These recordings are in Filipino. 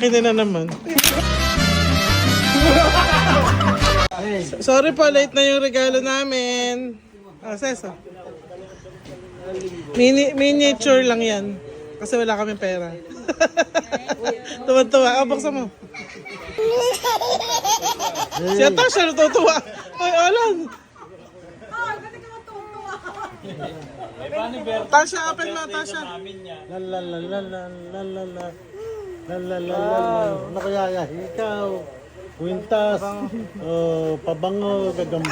Akin na naman. Sorry po, late na yung regalo namin. Seso. Miniature lang yan. Kasi wala kaming pera. Tuwan-tuwa. Buksan mo. Siya Tasha, natutuwa. Ay, Alan. Tasha, open mo, Tasha. Nakayaya, ikaw. Kwintas. Pabango, gagamba.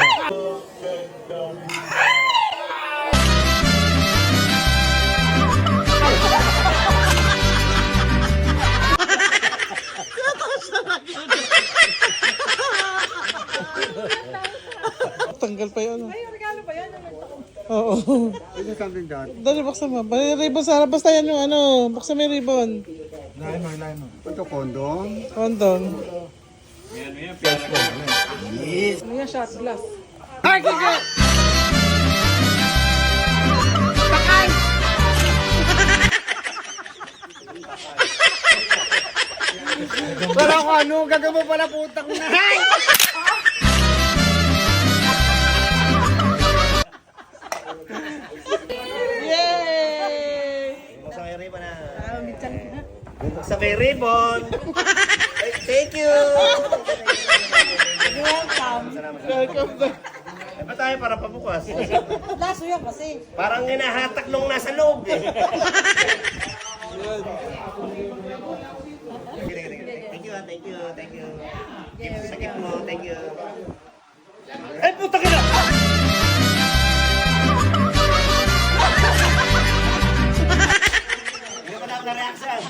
Tanggal pa yun. Ay, regalo ba yan? Oo. Pwede something dyan. Dali, buksan mo. Ribbon sana. Basta yan yung ano. Buksan mo yung ribbon. Lain mo. Ito, kondom. Condom. Ano yan, shot glass? Ay, kaya! Para ko ano, gagawin pala putang na. Yay! Sa may ribbon na. Sa may ribbon. Thank you. Welcome. Welcome back. Eh, ba tayo para pabukas? Laso yan kasi. Parang hinahatak nung nasa loob eh. Thank you, thank you, thank you. Sakit mo, thank you. Ay, puta ka na! Hindi ko na reaction.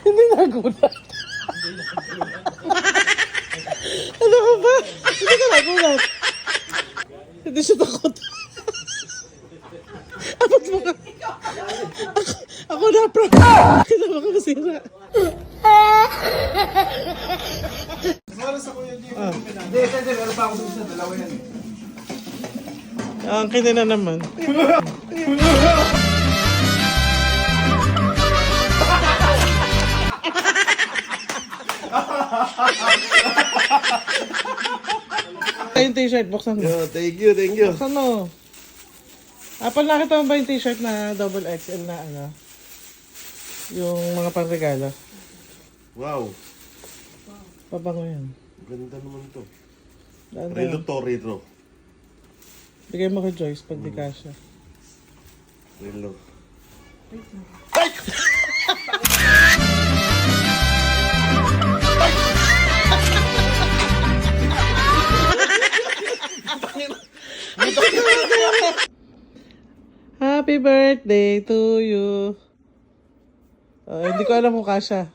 Hindi nagulat. Ano ka ba? Hindi ka nagulat. Hindi siya takot. Abot mo ka. Ako na, bro. Kita mo ka masira. Ang kinin na naman. Yung t-shirt, buksan mo. Thank you. Buksan mo. Apal, nakita mo ba yung t-shirt na double XL na ano? Yung mga pangregalo. Wow, Pabango yan. ganda naman to. Daan Relo tayo. to, retro. Bigay mo kay Joyce pag di kasha. Relo. Happy birthday to you. Hindi ko alam kung kasha.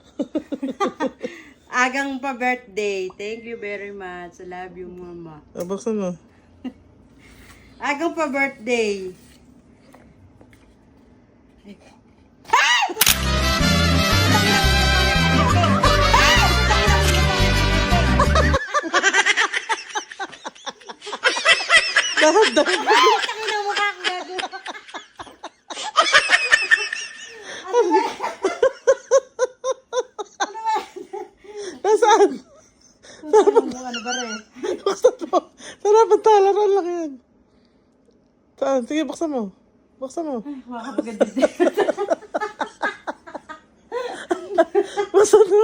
Agang pa birthday. Thank you very much. I love you, mama. Buksan mo. Agang pa birthday. Dahan-dahan. Taki na mukha ko gago. Nasaan? Ano ba rin? Buksan mo. Tarapan talaran lang yan. Saan? Sige, buksan mo. Buksan mo. Makakapaganda din. Buksan mo.